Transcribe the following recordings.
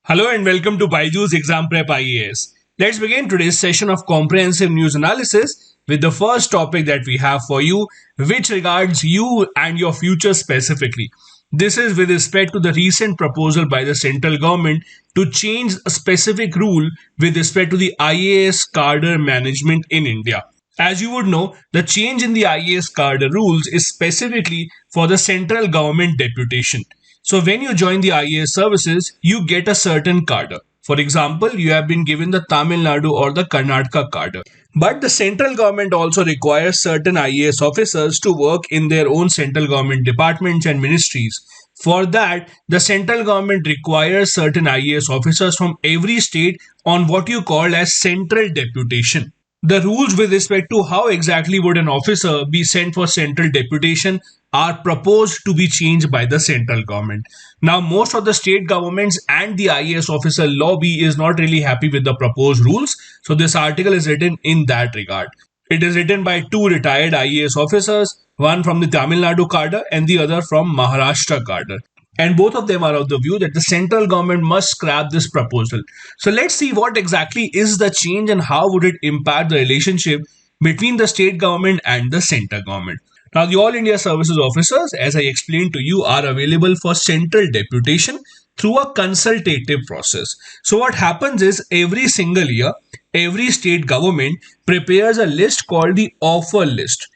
Hello and welcome to BYJU'S Exam Prep IAS. Let's begin today's session of comprehensive news analysis with the first topic that we have for you, which regards you and your future specifically. This is with respect to the recent proposal by the central government to change a specific rule with respect to the IAS cadre management in India. As you would know, the change in the IAS cadre rules is specifically for the central government deputation. So when you join the IAS services, you get a certain cadre. For example, you have been given the Tamil Nadu or the Karnataka cadre. But the central government also requires certain IAS officers to work in their own central government departments and ministries. For that, the central government requires certain IAS officers from every state on what you call as central deputation. The rules with respect to how exactly would an officer be sent for central deputation are proposed to be changed by the central government. Now, most of the state governments and the IAS officer lobby is not really happy with the proposed rules, so this article is written in that regard. It is written by two retired IAS officers, one from the Tamil Nadu cadre and the other from Maharashtra cadre. And both of them are of the view that the central government must scrap this proposal. So let's see what exactly is the change and how would it impact the relationship between the state government and the central government. Now, the All India Services officers, as I explained to you, are available for central deputation through a consultative process. So what happens is every single year, every state government prepares a list called the offer list.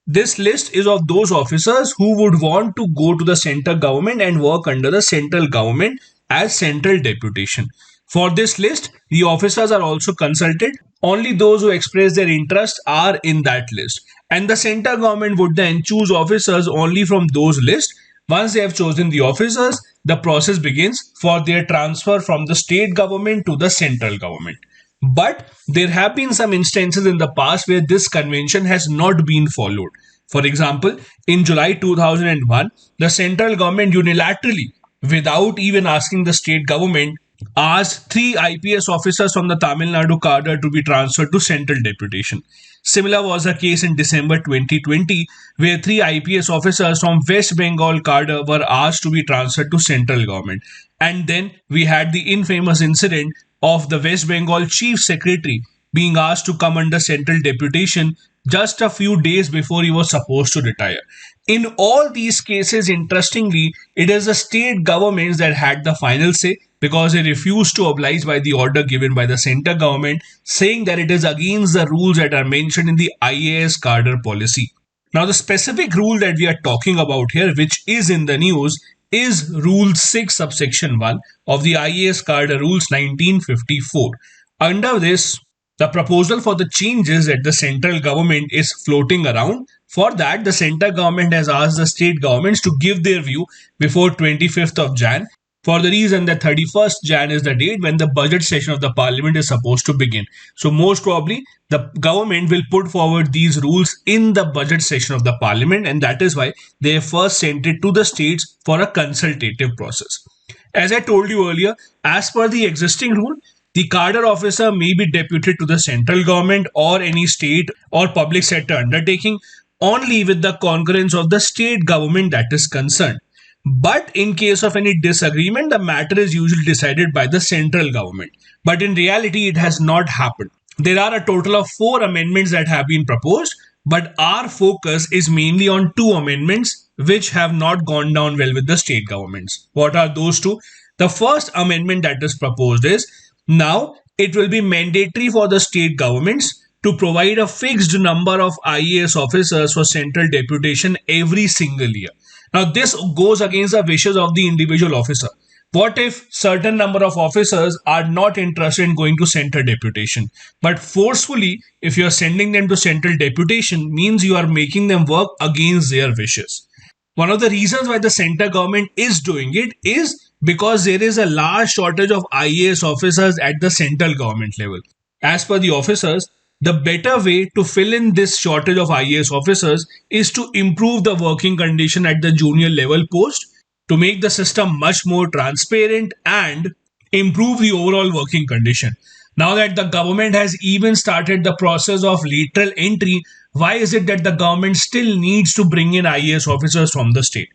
This list is of those officers who would want to go to the central government and work under the central government as central deputation. For this list, the officers are also consulted. Only those who express their interest are in that list. And the central government would then choose officers only from those lists. Once they have chosen the officers, the process begins for their transfer from the state government to the central government. But there have been some instances in the past where this convention has not been followed. For example, in July 2001, the central government unilaterally, without even asking the state government, asked three IPS officers from the Tamil Nadu cadre to be transferred to central deputation. Similar was the case in December 2020, where three IPS officers from West Bengal cadre were asked to be transferred to central government. And then we had the infamous incident of the West Bengal Chief Secretary being asked to come under central deputation just a few days before he was supposed to retire. In all these cases, interestingly, it is the state governments that had the final say because they refused to oblige by the order given by the central government, saying that it is against the rules that are mentioned in the IAS cadre policy. Now, the specific rule that we are talking about here, which is in the news, is Rule 6 subsection 1 of the IAS cadre rules 1954. Under this, the proposal for the changes that the central government is floating around. For that, the central government has asked the state governments to give their view before 25th of Jan, for the reason that 31st Jan is the date when the budget session of the parliament is supposed to begin. So most probably the government will put forward these rules in the budget session of the parliament, and that is why they have first sent it to the states for a consultative process. As I told you earlier, as per the existing rule, the cadre officer may be deputed to the central government or any state or public sector undertaking only with the concurrence of the state government that is concerned. But in case of any disagreement, the matter is usually decided by the central government. But in reality, it has not happened. There are a total of 4 amendments that have been proposed, but our focus is mainly on 2 amendments which have not gone down well with the state governments. What are those 2? The first amendment that is proposed is, now it will be mandatory for the state governments to provide a fixed number of IAS officers for central deputation every single year. Now, this goes against the wishes of the individual officer. What if certain number of officers are not interested in going to central deputation? But forcefully, if you are sending them to central deputation, means you are making them work against their wishes. One of the reasons why the central government is doing it is because there is a large shortage of IAS officers at the central government level. As per the officers, the better way to fill in this shortage of IAS officers is to improve the working condition at the junior level post, to make the system much more transparent and improve the overall working condition. Now that the government has even started the process of lateral entry, why is it that the government still needs to bring in IAS officers from the state?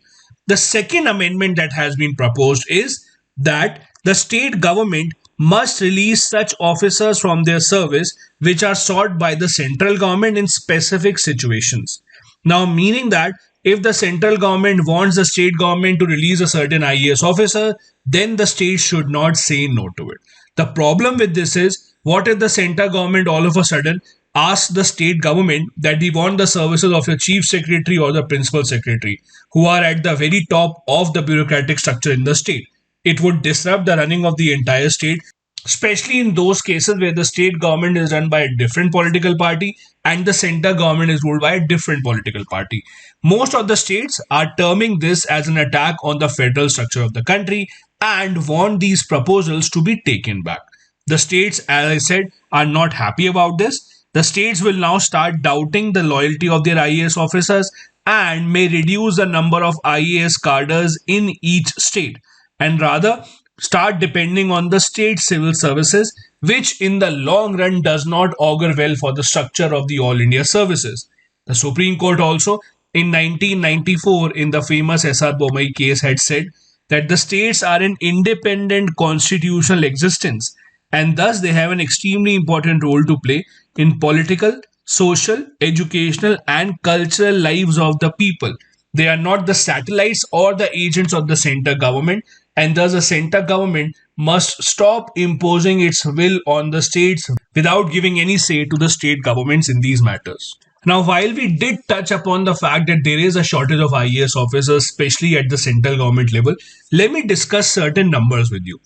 The second amendment that has been proposed is that the state government must release such officers from their service which are sought by the central government in specific situations. Now, meaning that if the central government wants the state government to release a certain IAS officer, then the state should not say no to it. The problem with this is, what if the central government all of a sudden asks the state government that we want the services of your chief secretary or the principal secretary, who are at the very top of the bureaucratic structure in the state? It would disrupt the running of the entire state, especially in those cases where the state government is run by a different political party and the center government is ruled by a different political party. Most of the states are terming this as an attack on the federal structure of the country and want these proposals to be taken back. The states, as I said, are not happy about this. The states will now start doubting the loyalty of their IAS officers and may reduce the number of IAS cadres in each state and rather start depending on the state civil services, which in the long run does not augur well for the structure of the All India services. The Supreme Court also, in 1994, in the famous S.R. Bommai case, had said that the states are an independent constitutional existence and thus they have an extremely important role to play in political, social, educational, and cultural lives of the people. They are not the satellites or the agents of the center government, and thus the center government must stop imposing its will on the states without giving any say to the state governments in these matters. Now, while we did touch upon the fact that there is a shortage of IAS officers, especially at the central government level, let me discuss certain numbers with you.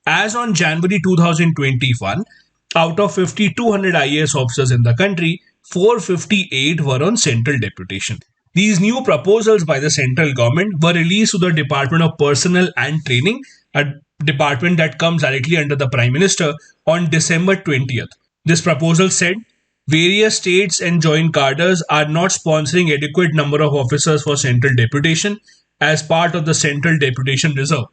As on January 2021, out of 5,200 IAS officers in the country, 458 were on central deputation. These new proposals by the central government were released to the Department of Personnel and Training, a department that comes directly under the Prime Minister, on December 20th. This proposal said various states and joint cadres are not sponsoring adequate number of officers for central deputation as part of the central deputation reserve.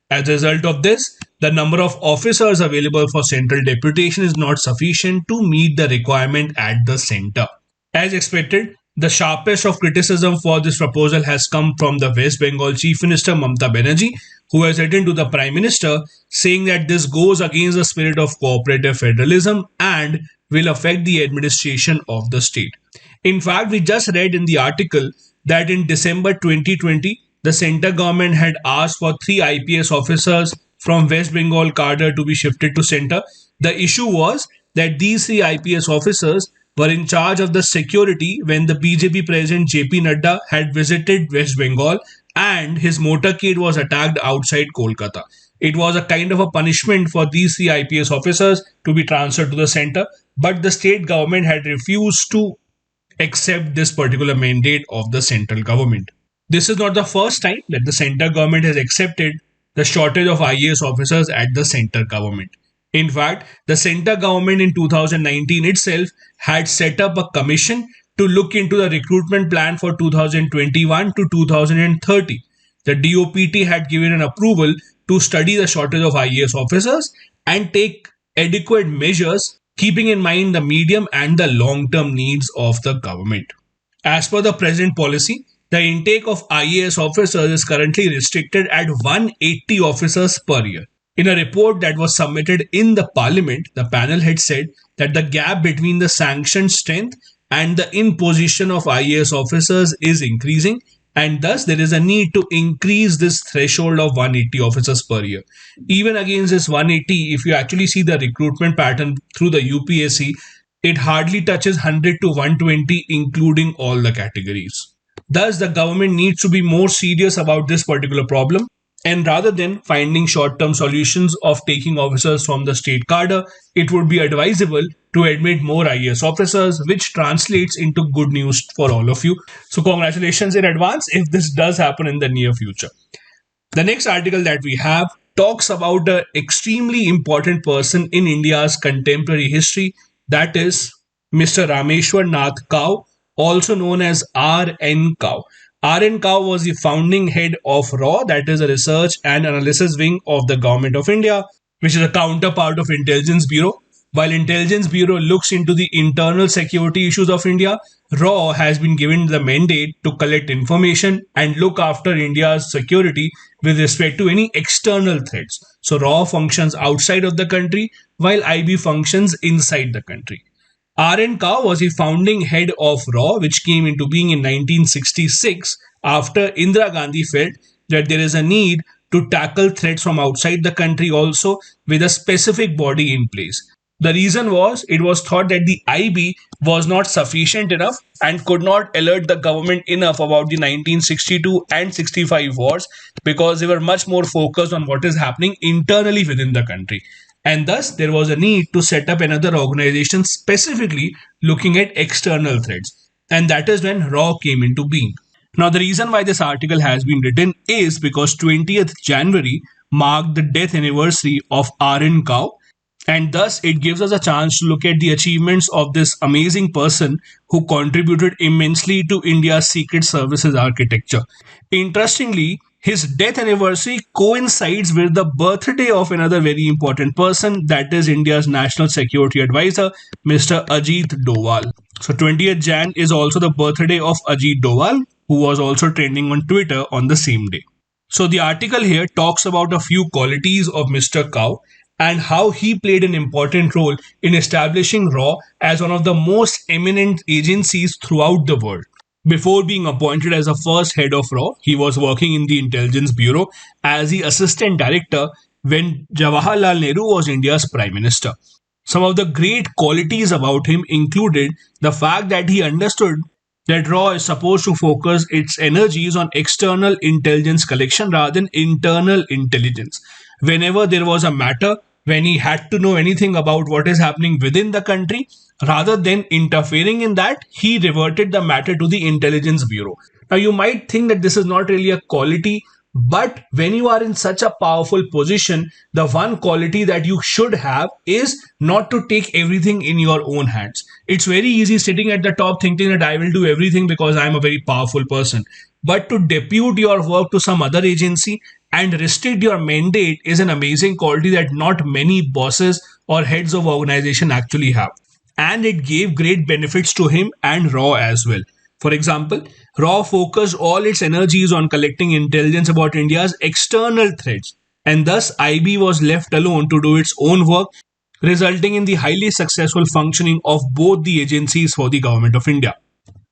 As a result of this, the number of officers available for central deputation is not sufficient to meet the requirement at the center. As expected, the sharpest of criticism for this proposal has come from the West Bengal Chief Minister Mamata Banerjee, who has written to the Prime Minister saying that this goes against the spirit of cooperative federalism and will affect the administration of the state. In fact, we just read in the article that in December 2020, the center government had asked for 3 IPS officers from West Bengal cadre to be shifted to center. The issue was that these 3 IPS officers were in charge of the security when the BJP President JP Nadda had visited West Bengal and his motorcade was attacked outside Kolkata. It was a kind of a punishment for these 3 IPS officers to be transferred to the center, but the state government had refused to accept this particular mandate of the central government. This is not the first time that the central government has accepted the shortage of IAS officers at the central government. In fact, the center government in 2019 itself had set up a commission to look into the recruitment plan for 2021 to 2030. The DOPT had given an approval to study the shortage of IAS officers and take adequate measures, keeping in mind the medium and the long-term needs of the government. As per the present policy, the intake of IAS officers is currently restricted at 180 officers per year. In a report that was submitted in the parliament, the panel had said that the gap between the sanctioned strength and the imposition of IAS officers is increasing, and thus there is a need to increase this threshold of 180 officers per year. Even against this 180, if you actually see the recruitment pattern through the UPSC, it hardly touches 100 to 120, including all the categories. Thus, the government needs to be more serious about this particular problem. And rather than finding short-term solutions of taking officers from the state cadre, it would be advisable to admit more IAS officers, which translates into good news for all of you. So congratulations in advance if this does happen in the near future. The next article that we have talks about an extremely important person in India's contemporary history, that is Mr. Rameshwar Nath Kao, also known as R.N. Kao. R.N. Kao was the founding head of RAW, that is a research and analysis wing of the Government of India, which is a counterpart of Intelligence Bureau. While Intelligence Bureau looks into the internal security issues of India, RAW has been given the mandate to collect information and look after India's security with respect to any external threats. So RAW functions outside of the country while IB functions inside the country. R.N. Kao was the founding head of RAW, which came into being in 1966 after Indira Gandhi felt that there is a need to tackle threats from outside the country also with a specific body in place. The reason was it was thought that the IB was not sufficient enough and could not alert the government enough about the 1962 and 65 wars because they were much more focused on what is happening internally within the country. And thus, there was a need to set up another organization specifically looking at external threats. And that is when RAW came into being. Now, the reason why this article has been written is because 20th January marked the death anniversary of R.N. Kao, and thus it gives us a chance to look at the achievements of this amazing person who contributed immensely to India's secret services architecture. Interestingly, his death anniversary coincides with the birthday of another very important person, that is India's National Security Advisor, Mr. Ajit Doval. So 20th Jan is also the birthday of Ajit Doval, who was also trending on Twitter on the same day. So the article here talks about a few qualities of Mr. Kao and how he played an important role in establishing RAW as one of the most eminent agencies throughout the world. Before being appointed as the first head of RAW, he was working in the Intelligence Bureau as the assistant director when Jawaharlal Nehru was India's Prime Minister. Some of the great qualities about him included the fact that he understood that RAW is supposed to focus its energies on external intelligence collection rather than internal intelligence. Whenever there was a matter, when he had to know anything about what is happening within the country, rather than interfering in that, he reverted the matter to the Intelligence Bureau. Now, you might think that this is not really a quality, but when you are in such a powerful position, the one quality that you should have is not to take everything in your own hands. It's very easy sitting at the top thinking that I will do everything because I am a very powerful person. But to depute your work to some other agency and restrict your mandate is an amazing quality that not many bosses or heads of organization actually have. And it gave great benefits to him and RAW as well. For example, RAW focused all its energies on collecting intelligence about India's external threats, and thus IB was left alone to do its own work, resulting in the highly successful functioning of both the agencies for the Government of India.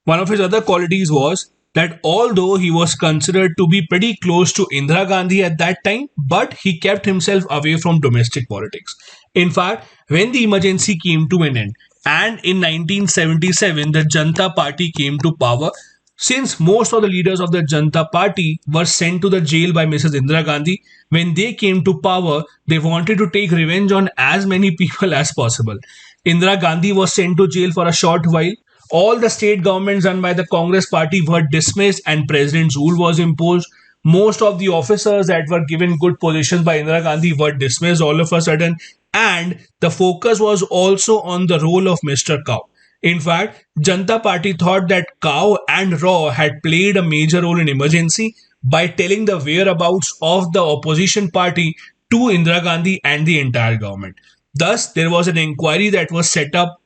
One of his other qualities was that although he was considered to be pretty close to Indira Gandhi at that time, but he kept himself away from domestic politics. In fact, when the emergency came to an end, and in 1977 the Janata Party came to power, since most of the leaders of the Janata Party were sent to the jail by Mrs. Indira Gandhi, when they came to power, they wanted to take revenge on as many people as possible. Indira Gandhi was sent to jail for a short while. All the state governments run by the Congress party were dismissed and President's rule was imposed. Most of the officers that were given good positions by Indira Gandhi were dismissed all of a sudden. And the focus was also on the role of Mr. Kao. In fact, Janata Party thought that Kao and RAW had played a major role in emergency by telling the whereabouts of the opposition party to Indira Gandhi and the entire government. Thus, there was an inquiry that was set up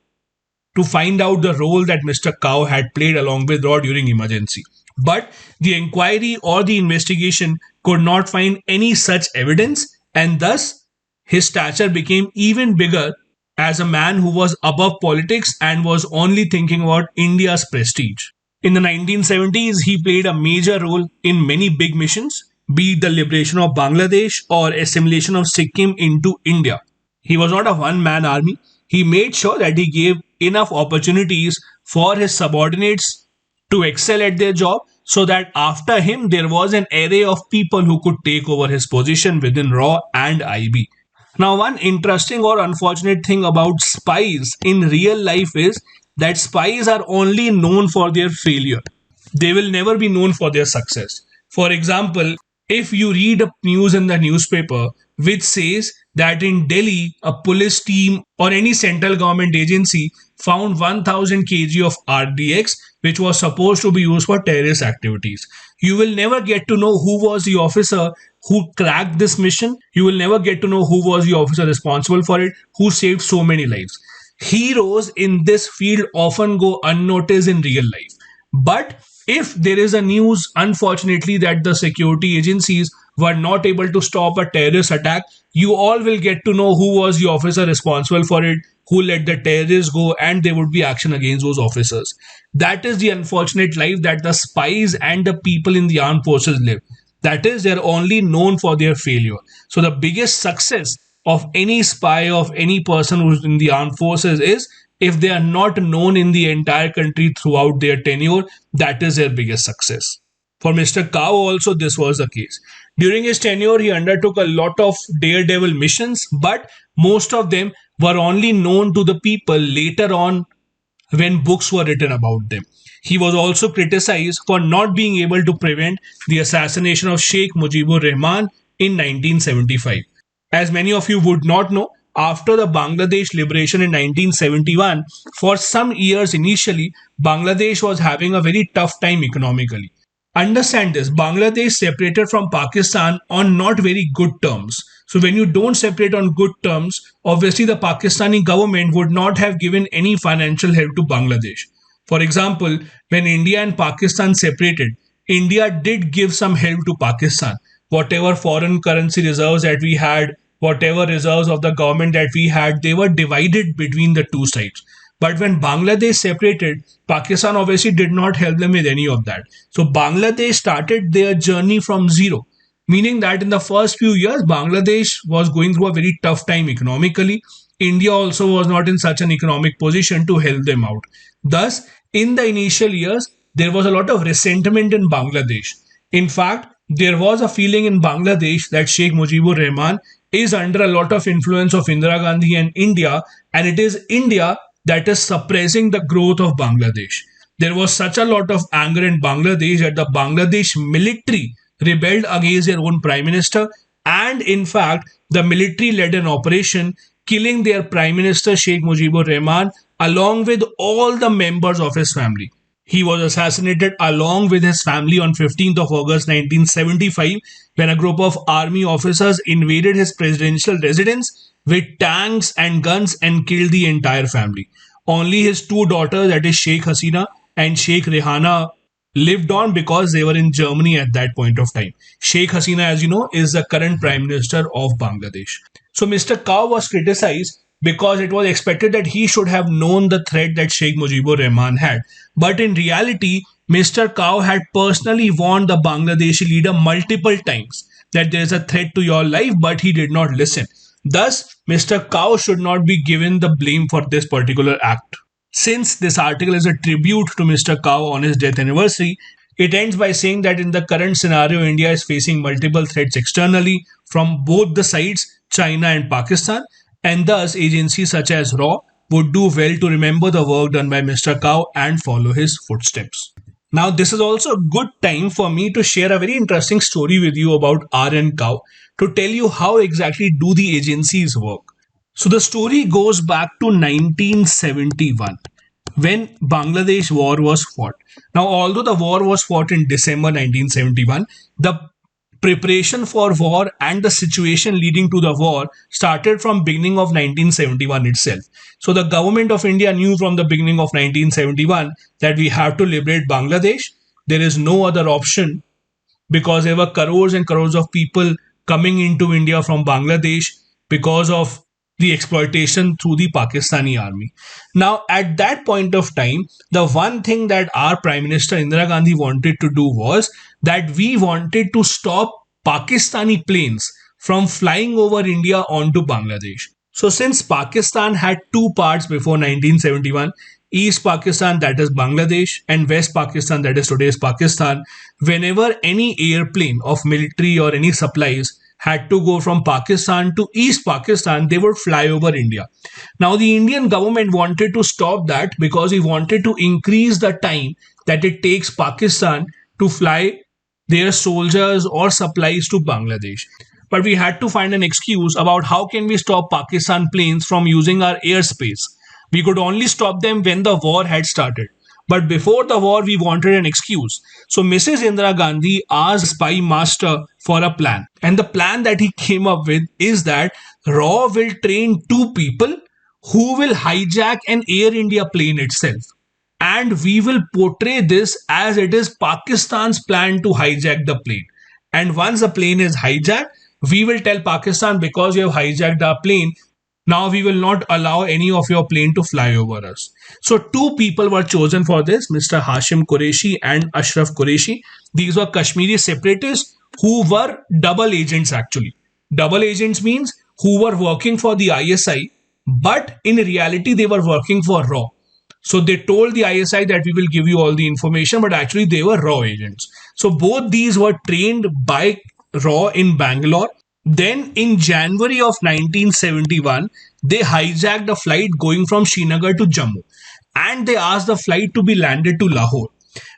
to find out the role that Mr. Kao had played along with RAW during emergency. But the inquiry or the investigation could not find any such evidence, and thus his stature became even bigger as a man who was above politics and was only thinking about India's prestige. In the 1970s, he played a major role in many big missions, be it the liberation of Bangladesh or assimilation of Sikkim into India. He was not a one-man army. He made sure that he gave enough opportunities for his subordinates to excel at their job so that after him there was an array of people who could take over his position within RAW and IB. Now, one interesting or unfortunate thing about spies in real life is that spies are only known for their failure. They will never be known for their success. For example, if you read a news in the newspaper which says that in Delhi, a police team or any central government agency found 1000 kg of RDX, which was supposed to be used for terrorist activities. You will never get to know who was the officer who cracked this mission. You will never get to know who was the officer responsible for it, who saved so many lives. Heroes in this field often go unnoticed in real life. But if there is a news, unfortunately, that the security agencies were not able to stop a terrorist attack, you all will get to know who was the officer responsible for it, who let the terrorists go, and there would be action against those officers. That is the unfortunate life that the spies and the people in the armed forces live. That is, they're only known for their failure. So the biggest success of any spy, of any person who's in the armed forces, is if they are not known in the entire country throughout their tenure. That is their biggest success. For Mr. Kao also this was the case. During his tenure, he undertook a lot of daredevil missions, but most of them were only known to the people later on when books were written about them. He was also criticized for not being able to prevent the assassination of Sheikh Mujibur Rahman in 1975. As many of you would not know, after the Bangladesh liberation in 1971, for some years initially, Bangladesh was having a very tough time economically. Understand this, Bangladesh separated from Pakistan on not very good terms. So when you don't separate on good terms, obviously the Pakistani government would not have given any financial help to Bangladesh. For example, when India and Pakistan separated, India did give some help to Pakistan. Whatever foreign currency reserves that we had, whatever reserves of the government that we had, they were divided between the two sides. But when Bangladesh separated, Pakistan obviously did not help them with any of that. So Bangladesh started their journey from zero, meaning that in the first few years, Bangladesh was going through a very tough time economically. India also was not in such an economic position to help them out. Thus, in the initial years, there was a lot of resentment in Bangladesh. In fact, there was a feeling in Bangladesh that Sheikh Mujibur Rahman is under a lot of influence of Indira Gandhi and India, and it is India that is suppressing the growth of Bangladesh. There was such a lot of anger in Bangladesh that the Bangladesh military rebelled against their own prime minister, and in fact, the military led an operation killing their prime minister Sheikh Mujibur Rahman along with all the members of his family. He was assassinated along with his family on 15th of August 1975 when a group of army officers invaded his presidential residence with tanks and guns and killed the entire family. Only his two daughters, that is Sheikh Hasina and Sheikh Rehana, lived on because they were in Germany at that point of time. Sheikh Hasina, as you know, is the current Prime Minister of Bangladesh. So Mr. Kao was criticized because it was expected that he should have known the threat that Sheikh Mujibur Rahman had. But in reality, Mr. Kao had personally warned the Bangladeshi leader multiple times that there is a threat to your life, but he did not listen. Thus, Mr. Kao should not be given the blame for this particular act. Since this article is a tribute to Mr. Kao on his death anniversary, it ends by saying that in the current scenario, India is facing multiple threats externally from both the sides, China and Pakistan, and thus agencies such as RAW would do well to remember the work done by Mr. Kao and follow his footsteps. Now, this is also a good time for me to share a very interesting story with you about R.N. Kao to tell you how exactly do the agencies work. So the story goes back to 1971 when Bangladesh war was fought. Now, although the war was fought in December 1971, the preparation for war and the situation leading to the war started from beginning of 1971 itself. So the government of India knew from the beginning of 1971 that we have to liberate Bangladesh. There is no other option because there were crores and crores of people coming into India from Bangladesh because of the exploitation through the Pakistani army. Now, at that point of time, the one thing that our Prime Minister Indira Gandhi wanted to do was that we wanted to stop Pakistani planes from flying over India onto Bangladesh. So, since Pakistan had two parts before 1971, East Pakistan, that is Bangladesh, and West Pakistan, that is today's Pakistan, whenever any airplane of military or any supplies had to go from Pakistan to East Pakistan, they would fly over India. Now, the Indian government wanted to stop that because we wanted to increase the time that it takes Pakistan to fly their soldiers or supplies to Bangladesh. But we had to find an excuse about how can we stop Pakistan planes from using our airspace. We could only stop them when the war had started. But before the war, we wanted an excuse. So Mrs. Indira Gandhi asked spymaster for a plan. And the plan that he came up with is that RAW will train two people who will hijack an Air India plane itself. And we will portray this as it is Pakistan's plan to hijack the plane. And once the plane is hijacked, we will tell Pakistan, because you have hijacked our plane, now we will not allow any of your plane to fly over us. So two people were chosen for this, Mr. Hashim Qureshi and Ashraf Qureshi. These were Kashmiri separatists who were double agents actually. Double agents means who were working for the ISI, but in reality they were working for RAW. So they told the ISI that we will give you all the information, but actually they were RAW agents. So both these were trained by RAW in Bangalore. Then in January of 1971, they hijacked a flight going from Srinagar to Jammu, and they asked the flight to be landed to Lahore.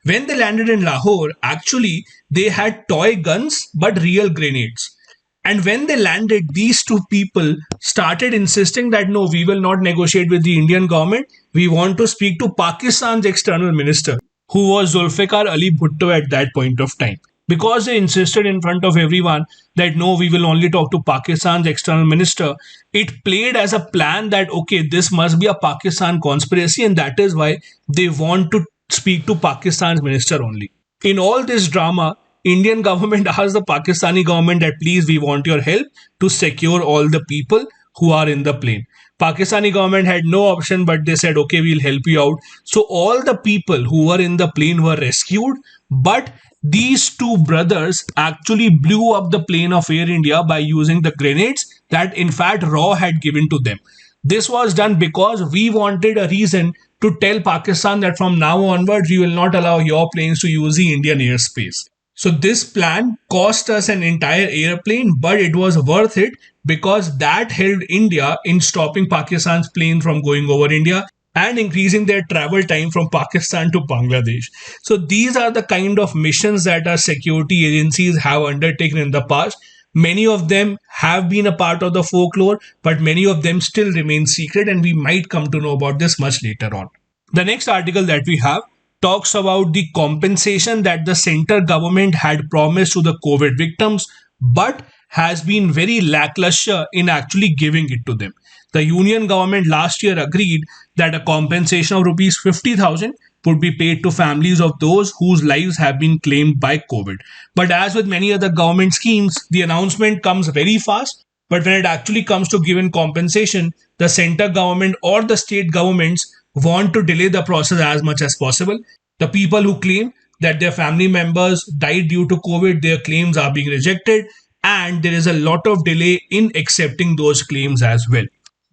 When they landed in Lahore, actually they had toy guns but real grenades. And when they landed, these two people started insisting that no, we will not negotiate with the Indian government. We want to speak to Pakistan's external minister, who was Zulfikar Ali Bhutto at that point of time. Because they insisted in front of everyone that no, we will only talk to Pakistan's external minister, it played as a plan that okay, this must be a Pakistan conspiracy, and that is why they want to speak to Pakistan's minister only. In all this drama, Indian government asked the Pakistani government that please, we want your help to secure all the people who are in the plane. Pakistani government had no option, but they said, okay, we'll help you out. So all the people who were in the plane were rescued, but these two brothers actually blew up the plane of Air India by using the grenades that in fact RAW had given to them. This was done because we wanted a reason to tell Pakistan that from now onwards we will not allow your planes to use the Indian airspace. So this plan cost us an entire airplane, but it was worth it because that helped India in stopping Pakistan's plane from going over India and increasing their travel time from Pakistan to Bangladesh. So these are the kind of missions that our security agencies have undertaken in the past. Many of them have been a part of the folklore, but many of them still remain secret, and we might come to know about this much later on. The next article that we have talks about the compensation that the center government had promised to the COVID victims, but has been very lackluster in actually giving it to them. The union government last year agreed that a compensation of rupees 50,000 would be paid to families of those whose lives have been claimed by COVID. But as with many other government schemes, the announcement comes very fast. But when it actually comes to giving compensation, the center government or the state governments want to delay the process as much as possible. The people who claim that their family members died due to COVID, their claims are being rejected, and there is a lot of delay in accepting those claims as well,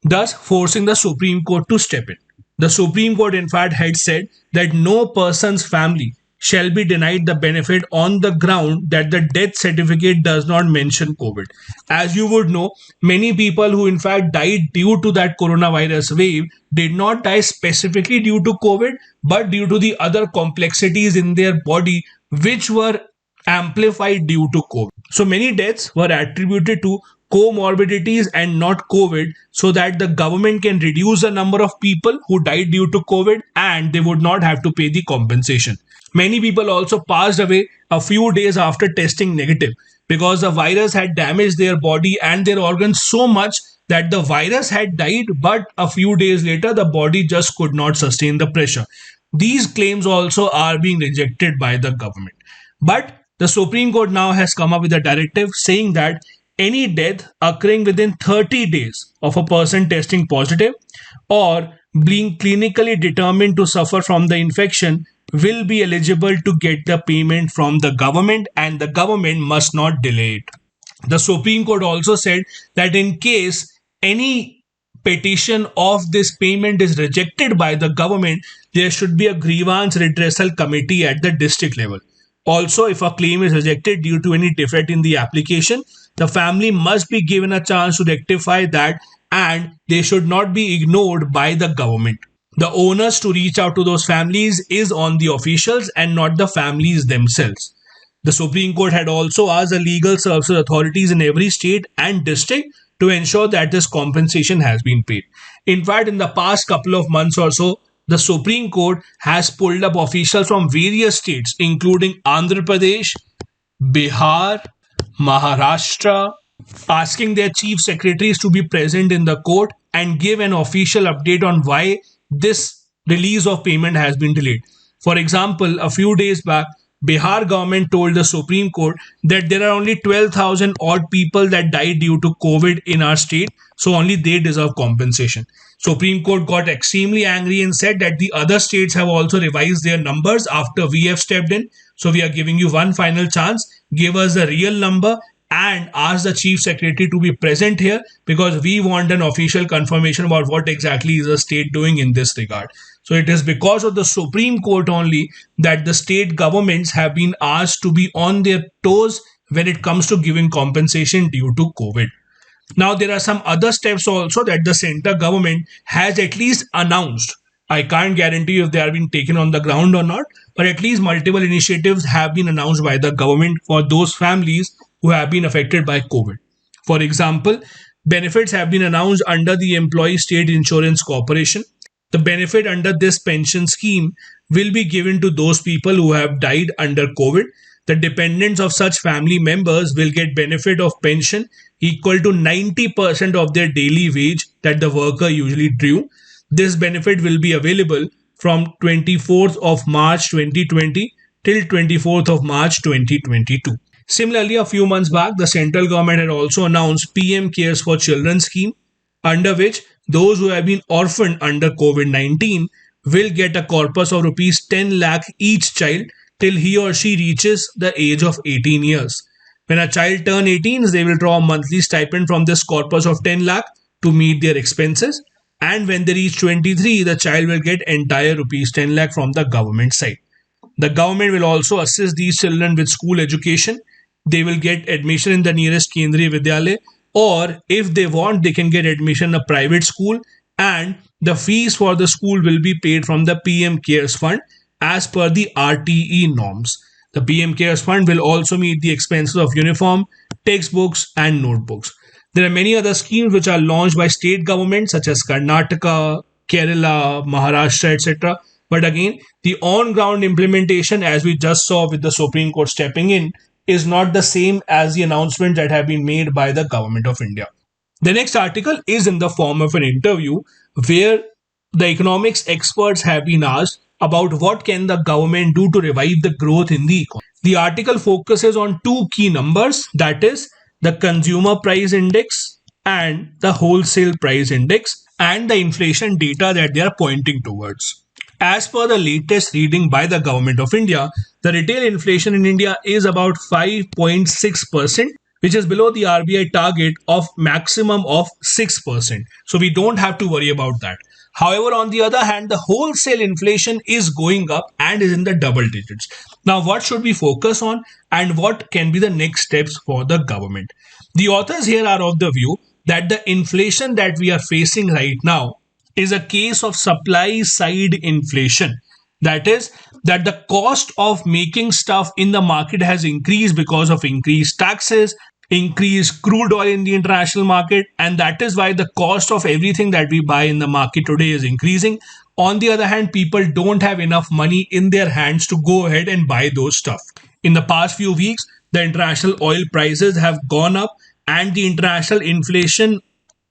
thus forcing the Supreme Court to step in. The Supreme Court, in fact, had said that no person's family shall be denied the benefit on the ground that the death certificate does not mention COVID. As you would know, many people who in fact died due to that coronavirus wave did not die specifically due to COVID, but due to the other complexities in their body which were amplified due to COVID. So many deaths were attributed to comorbidities and not COVID, so that the government can reduce the number of people who died due to COVID and they would not have to pay the compensation. Many people also passed away a few days after testing negative because the virus had damaged their body and their organs so much that the virus had died, but a few days later the body just could not sustain the pressure. These claims also are being rejected by the government. But the Supreme Court now has come up with a directive saying that any death occurring within 30 days of a person testing positive or being clinically determined to suffer from the infection will be eligible to get the payment from the government, and the government must not delay it. The Supreme Court also said that in case any petition of this payment is rejected by the government, there should be a grievance redressal committee at the district level. Also, if a claim is rejected due to any defect in the application, the family must be given a chance to rectify that, and they should not be ignored by the government. The onus to reach out to those families is on the officials and not the families themselves. The Supreme Court had also asked the legal services authorities in every state and district to ensure that this compensation has been paid. In fact, in the past couple of months or so, the Supreme Court has pulled up officials from various states, including Andhra Pradesh, Bihar, Maharashtra, asking their chief secretaries to be present in the court and give an official update on why this release of payment has been delayed. For example, a few days back, Bihar government told the Supreme Court that there are only 12,000 odd people that died due to COVID in our state, so only they deserve compensation. Supreme Court got extremely angry and said that the other states have also revised their numbers after we have stepped in. So we are giving you one final chance. Give us the real number and ask the chief secretary to be present here, because we want an official confirmation about what exactly is the state doing in this regard. So it is because of the Supreme Court only that the state governments have been asked to be on their toes when it comes to giving compensation due to COVID. Now, there are some other steps also that the center government has at least announced. I can't guarantee if they are being taken on the ground or not, but at least multiple initiatives have been announced by the government for those families who have been affected by COVID. For example, benefits have been announced under the Employee State Insurance Corporation. The benefit under this pension scheme will be given to those people who have died under COVID. The dependents of such family members will get benefit of pension equal to 90% of their daily wage that the worker usually drew. This benefit will be available from 24th of March 2020 till 24th of March 2022. Similarly, a few months back, the central government had also announced PM Cares for Children scheme, under which those who have been orphaned under COVID-19 will get a corpus of rupees 10 lakh each child till he or she reaches the age of 18 years. When a child turns 18, they will draw a monthly stipend from this corpus of 10 lakh to meet their expenses. And when they reach 23, the child will get entire rupees 10 lakh from the government side. The government will also assist these children with school education. They will get admission in the nearest Kendriya Vidyalaya, or if they want, they can get admission in a private school, and the fees for the school will be paid from the PM Cares Fund as per the RTE norms. The PM Cares Fund will also meet the expenses of uniform, textbooks, and notebooks. There are many other schemes which are launched by state governments such as Karnataka, Kerala, Maharashtra, etc. But again, the on-ground implementation, as we just saw with the Supreme Court stepping in, is not the same as the announcements that have been made by the government of India. The next article is in the form of an interview where the economics experts have been asked about what can the government do to revive the growth in the economy. The article focuses on two key numbers, that is the consumer price index and the wholesale price index, and the inflation data that they are pointing towards. As per the latest reading by the government of India, the retail inflation in India is about 5.6%, which is below the RBI target of maximum of 6%. So we don't have to worry about that. However, on the other hand, the wholesale inflation is going up and is in the double digits. Now, what should we focus on and what can be the next steps for the government? The authors here are of the view that the inflation that we are facing right now is a case of supply side inflation. That is, that the cost of making stuff in the market has increased because of increased taxes, increased crude oil in the international market, and that is why the cost of everything that we buy in the market today is increasing. On the other hand, people don't have enough money in their hands to go ahead and buy those stuff. In the past few weeks, the international oil prices have gone up and the international inflation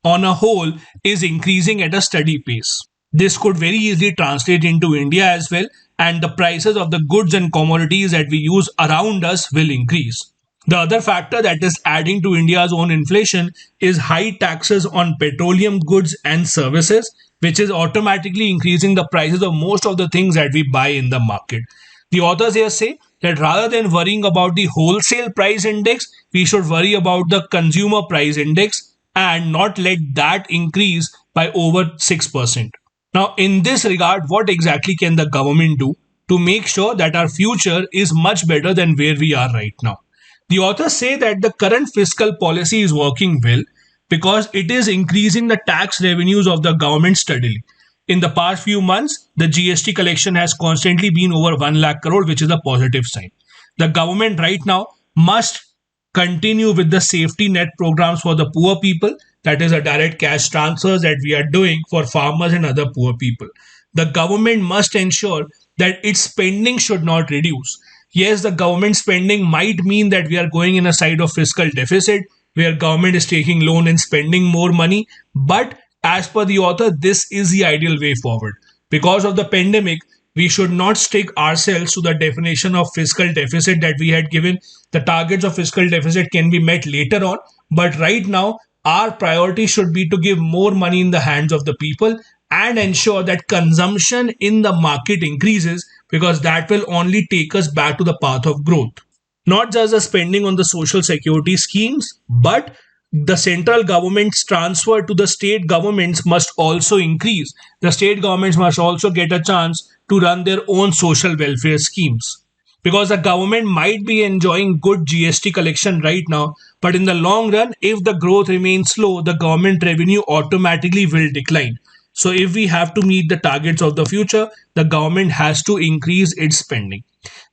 on a whole is increasing at a steady pace. This could very easily translate into India as well, and the prices of the goods and commodities that we use around us will increase. The other factor that is adding to India's own inflation is high taxes on petroleum goods and services, which is automatically increasing the prices of most of the things that we buy in the market. The authors here say that rather than worrying about the wholesale price index, we should worry about the consumer price index and not let that increase by over 6%. Now, in this regard, what exactly can the government do to make sure that our future is much better than where we are right now? The authors say that the current fiscal policy is working well because it is increasing the tax revenues of the government steadily. In the past few months, the GST collection has constantly been over 1 lakh crore, which is a positive sign. The government right now must continue with the safety net programs for the poor people, that is a direct cash transfers that we are doing for farmers and other poor people. The government must ensure that its spending should not reduce. Yes, the government spending might mean that we are going in a side of fiscal deficit where government is taking loan and spending more money, but as per the author, this is the ideal way forward. Because of the pandemic, We should not stick ourselves to the definition of fiscal deficit that we had given. The targets of fiscal deficit can be met later on, but right now, our priority should be to give more money in the hands of the people and ensure that consumption in the market increases, because that will only take us back to the path of growth. Not just the spending on the social security schemes, but the central government's transfer to the state governments must also increase. The state governments must also get a chance to run their own social welfare schemes. Because the government might be enjoying good GST collection right now, but in the long run, if the growth remains slow, the government revenue automatically will decline. So, if we have to meet the targets of the future, the government has to increase its spending.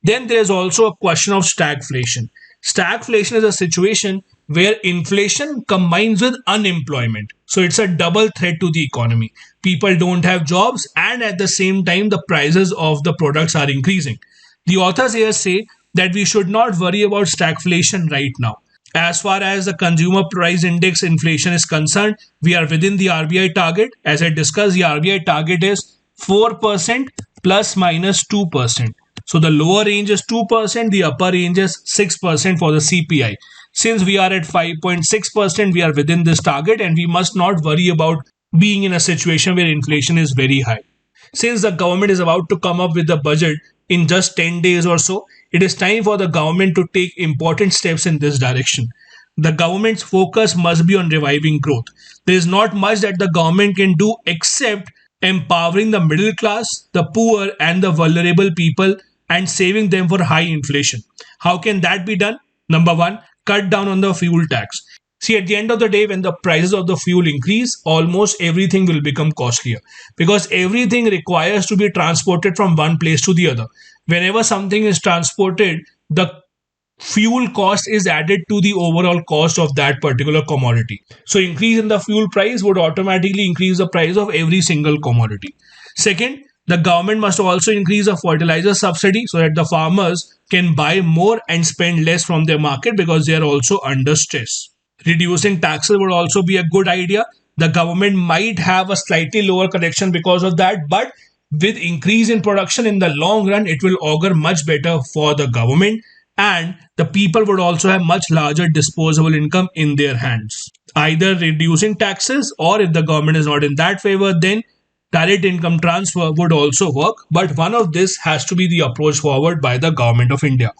Then there is also a question of stagflation. Stagflation is a situation where inflation combines with unemployment. So it's a double threat to the economy. People don't have jobs, and at the same time, the prices of the products are increasing. The authors here say that we should not worry about stagflation right now. As far as the consumer price index inflation is concerned, we are within the RBI target. As I discussed, the RBI target is 4% plus minus 2%. So the lower range is 2%, the upper range is 6% for the CPI. Since we are at 5.6%, we are within this target, and we must not worry about being in a situation where inflation is very high. Since the government is about to come up with the budget in just 10 days or so, it is time for the government to take important steps in this direction. The government's focus must be on reviving growth. There is not much that the government can do except empowering the middle class, the poor, and the vulnerable people, and saving them for high inflation. How can that be done? Number one, cut down on the fuel tax. See, at the end of the day, when the prices of the fuel increase, almost everything will become costlier, because everything requires to be transported from one place to the other. Whenever something is transported, the fuel cost is added to the overall cost of that particular commodity. So increase in the fuel price would automatically increase the price of every single commodity. Second, the government must also increase the fertilizer subsidy so that the farmers can buy more and spend less from their market, because they are also under stress. Reducing taxes would also be a good idea. The government might have a slightly lower collection because of that, but with increase in production in the long run, it will augur much better for the government, and the people would also have much larger disposable income in their hands. Either reducing taxes, or if the government is not in that favor, then direct income transfer would also work, but one of this has to be the approach forward by the government of India.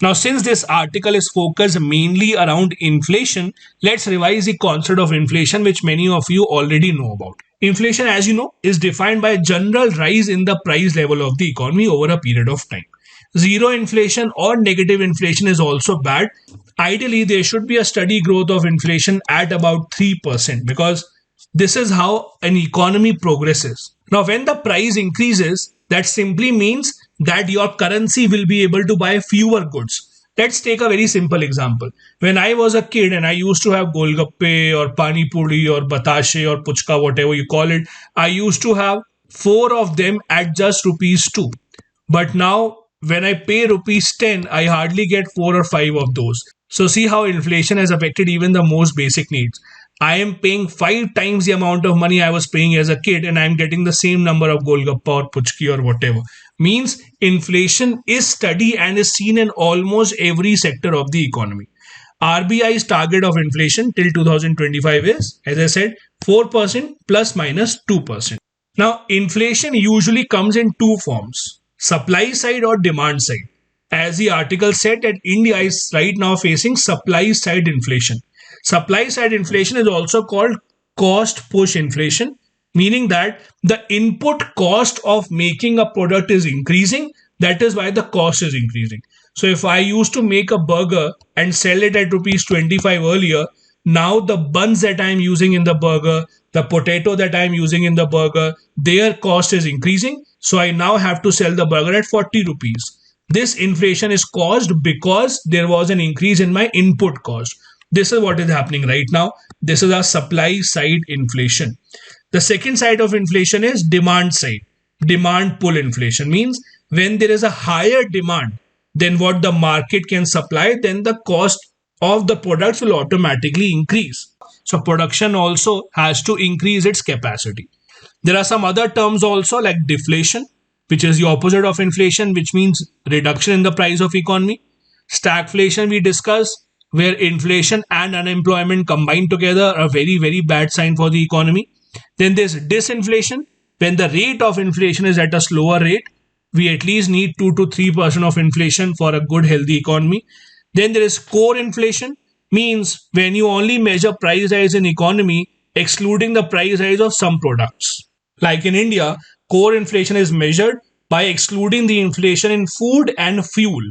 Now, since this article is focused mainly around inflation, let's revise the concept of inflation, which many of you already know about. Inflation, as you know, is defined by a general rise in the price level of the economy over a period of time. Zero inflation or negative inflation is also bad. Ideally, there should be a steady growth of inflation at about 3%, because this is how an economy progresses. Now, when the price increases, that simply means that your currency will be able to buy fewer goods. Let's take a very simple example. When I was a kid and I used to have golgappe or pani puri or batashe or puchka, whatever you call it, I used to have four of them at just rupees 2. But now, when I pay rupees 10, I hardly get 4 or 5 of those. So see how inflation has affected even the most basic needs. I am paying 5 times the amount of money I was paying as a kid, and I am getting the same number of golgappa or puchki or whatever. Means inflation is steady and is seen in almost every sector of the economy. RBI's target of inflation till 2025 is, as I said, 4% plus minus 2%. Now, inflation usually comes in two forms: supply side or demand side. As the article said, that India is right now facing supply side inflation. Supply side inflation is also called cost push inflation, meaning that the input cost of making a product is increasing. That is why the cost is increasing. So if I used to make a burger and sell it at rupees 25 earlier, now the buns that I am using in the burger, the potato that I am using in the burger, their cost is increasing. So I now have to sell the burger at 40 rupees. This inflation is caused because there was an increase in my input cost. This is what is happening right now. This is our supply side inflation. The second side of inflation is demand side. Demand pull inflation means when there is a higher demand than what the market can supply, then the cost of the products will automatically increase. So production also has to increase its capacity. There are some other terms also like deflation. which is the opposite of inflation, which means reduction in the price of economy. Stagflation we discussed, where inflation and unemployment combined together are a very, very bad sign for the economy. Then there's disinflation, when the rate of inflation is at a slower rate. We at least need 2 to 3% of inflation for a good, healthy economy. Then there is core inflation, means when you only measure price rise in economy, excluding the price rise of some products. Like in India, core inflation is measured by excluding the inflation in food and fuel.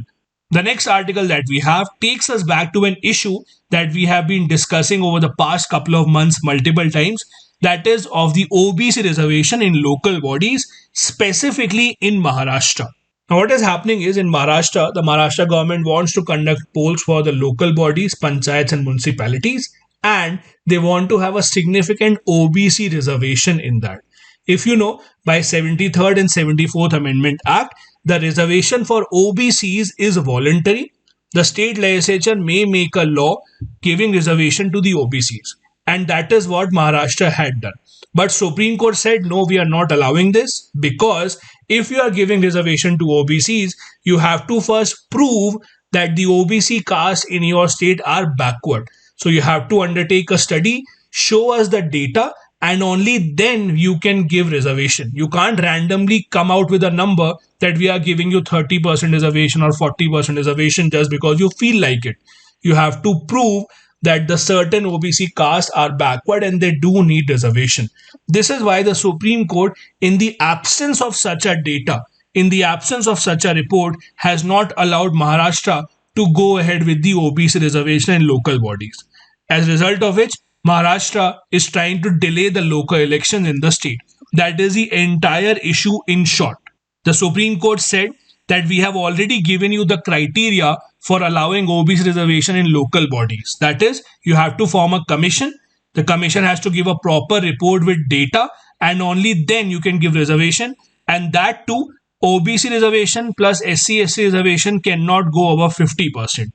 The next article that we have takes us back to an issue that we have been discussing over the past couple of months multiple times, that is of the OBC reservation in local bodies, specifically in Maharashtra. Now, what is happening is in Maharashtra, the Maharashtra government wants to conduct polls for the local bodies, panchayats and municipalities, and they want to have a significant OBC reservation in that. If you know, by 73rd and 74th Amendment Act, the reservation for OBCs is voluntary. The state legislature may make a law giving reservation to the OBCs, and that is what Maharashtra had done. But Supreme Court said, no, we are not allowing this, because if you are giving reservation to OBCs, you have to first prove that the OBC caste in your state are backward. So you have to undertake a study, show us the data, and only then you can give reservation. You can't randomly come out with a number that we are giving you 30% reservation or 40% reservation just because you feel like it. You have to prove that the certain OBC castes are backward and they do need reservation. This is why the Supreme Court, in the absence of such a data, in the absence of such a report, has not allowed Maharashtra to go ahead with the OBC reservation in local bodies. As a result of which, Maharashtra is trying to delay the local elections in the state. That is the entire issue in short. The Supreme Court said that we have already given you the criteria for allowing OBC reservation in local bodies. That is, you have to form a commission. The commission has to give a proper report with data, and only then you can give reservation. And that too, OBC reservation plus SC/ST reservation cannot go above 50%.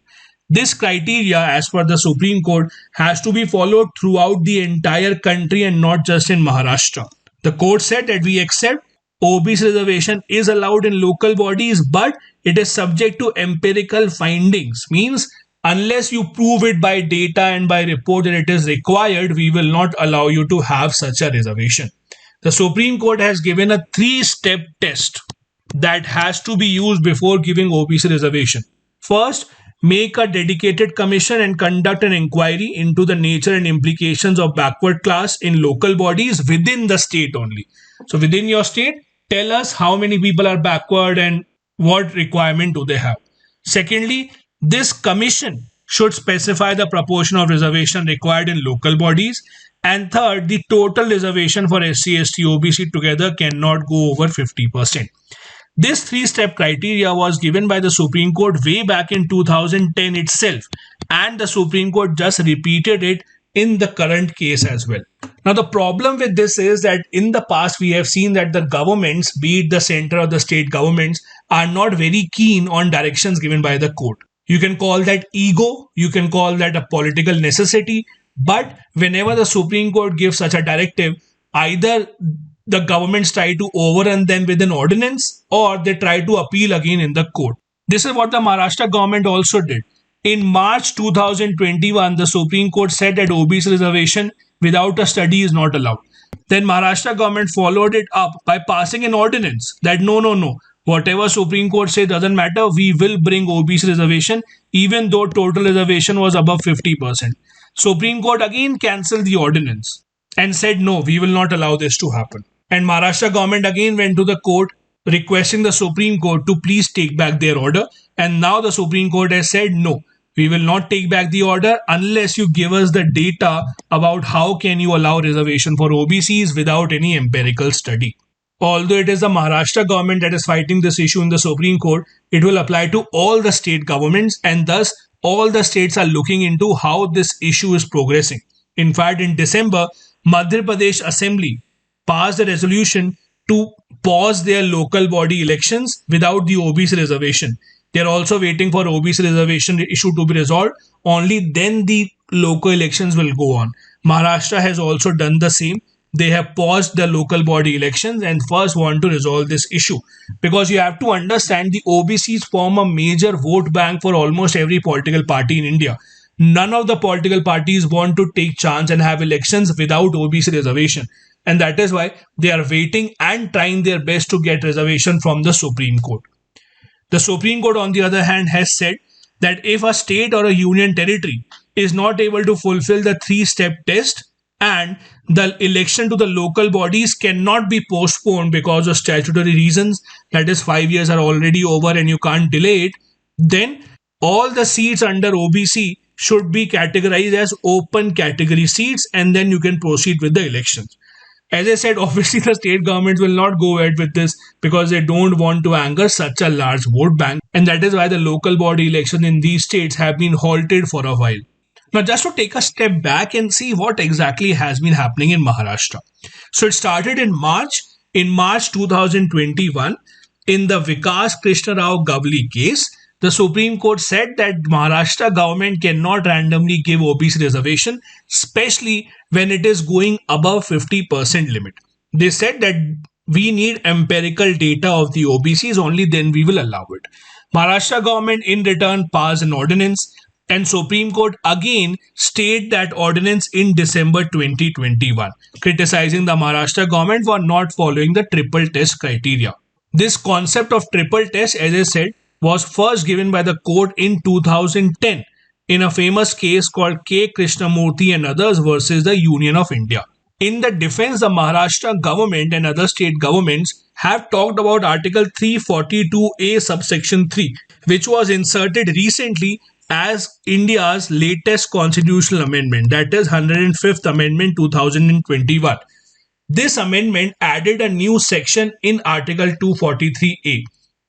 This criteria, as per the Supreme Court, has to be followed throughout the entire country and not just in Maharashtra. The court said that we accept OBC reservation is allowed in local bodies, but it is subject to empirical findings. Means unless you prove it by data and by report that it is required, we will not allow you to have such a reservation. The Supreme Court has given a 3-step test that has to be used before giving OBC reservation. First, make a dedicated commission and conduct an inquiry into the nature and implications of backward class in local bodies within the state only. So within your state, tell us how many people are backward and what requirement do they have. Secondly, this commission should specify the proportion of reservation required in local bodies. And third, the total reservation for SC/ST OBC together cannot go over 50%. This 3-step criteria was given by the Supreme Court way back in 2010 itself, and the Supreme Court just repeated it in the current case as well. Now, the problem with this is that in the past we have seen that the governments, be it the center or the state governments, are not very keen on directions given by the court. You can call that ego, you can call that a political necessity, but whenever the Supreme Court gives such a directive, either the governments try to overrun them with an ordinance or they try to appeal again in the court. This is what the Maharashtra government also did. In March 2021, the Supreme Court said that OBC reservation without a study is not allowed. Then Maharashtra government followed it up by passing an ordinance that no, whatever Supreme Court says doesn't matter, we will bring OBC reservation even though total reservation was above 50%. Supreme Court again cancelled the ordinance and said no, we will not allow this to happen. And Maharashtra government again went to the court requesting the Supreme Court to please take back their order. And now the Supreme Court has said no, we will not take back the order unless you give us the data about how can you allow reservation for OBCs without any empirical study. Although it is the Maharashtra government that is fighting this issue in the Supreme Court, it will apply to all the state governments, and thus all the states are looking into how this issue is progressing. In fact, in December, Madhya Pradesh Assembly passed a resolution to pause their local body elections without the OBC reservation. They are also waiting for OBC reservation issue to be resolved. Only then the local elections will go on. Maharashtra has also done the same. they have paused the local body elections and first want to resolve this issue. Because you have to understand, the OBCs form a major vote bank for almost every political party in India. None of the political parties want to take chance and have elections without OBC reservation. And that is why they are waiting and trying their best to get reservation from the Supreme Court. The Supreme Court, on the other hand, has said that if a state or a union territory is not able to fulfill the three-step test and the election to the local bodies cannot be postponed because of statutory reasons, that is 5 years are already over and you can't delay it, then all the seats under OBC should be categorized as open category seats and then you can proceed with the elections. As I said, obviously the state governments will not go ahead with this because they don't want to anger such a large vote bank, and that is why the local body elections in these states have been halted for a while. Now, just to take a step back and see what exactly has been happening in Maharashtra. So it started in March 2021, in the Vikas Krishna Rao Gavli case. The Supreme Court said that Maharashtra government cannot randomly give OBC reservation, especially when it is going above 50% limit. They said that we need empirical data of the OBCs, only then we will allow it. Maharashtra government in return passed an ordinance, and Supreme Court again stayed that ordinance in December 2021, criticizing the Maharashtra government for not following the triple test criteria. This concept of triple test, as I said, was first given by the court in 2010 in a famous case called K. Krishnamurthy and others versus the Union of India. In the defense, the Maharashtra government and other state governments have talked about Article 342A subsection 3, which was inserted recently as India's latest constitutional amendment, that is 105th Amendment 2021. This amendment added a new section in Article 243A.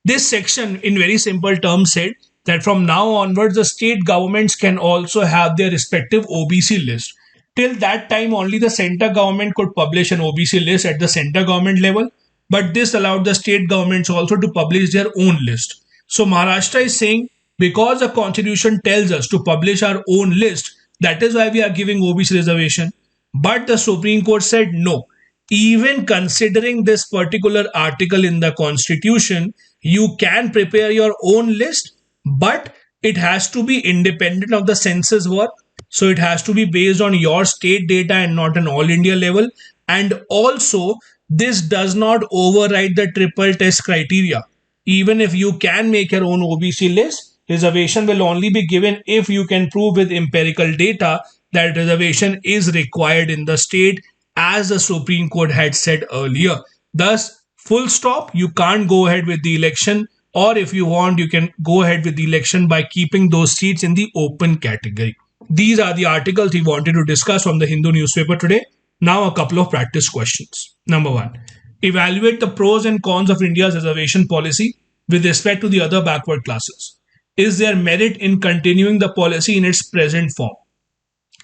This section, in very simple terms, said that from now onwards, the state governments can also have their respective OBC list. Till that time, only the center government could publish an OBC list at the center government level, but this allowed the state governments also to publish their own list. So Maharashtra is saying, because the constitution tells us to publish our own list, that is why we are giving OBC reservation. But the Supreme Court said no. Even considering this particular article in the constitution, you can prepare your own list, but it has to be independent of the census work. So it has to be based on your state data and not an all India level. And also, this does not override the triple test criteria. Even if you can make your own OBC list, reservation will only be given if you can prove with empirical data that reservation is required in the state, as the Supreme Court had said earlier. Thus, full stop, you can't go ahead with the election, or if you want, you can go ahead with the election by keeping those seats in the open category. These are the articles we wanted to discuss from the Hindu newspaper today. Now a couple of practice questions. Number 1. Evaluate the pros and cons of India's reservation policy with respect to the other backward classes. Is there merit in continuing the policy in its present form?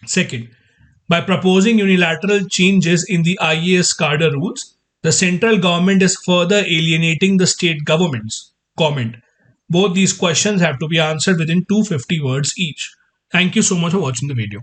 Second, by proposing unilateral changes in the IAS cadre rules, the central government is further alienating the state governments. Comment. Both these questions have to be answered within 250 words each. Thank you so much for watching the video.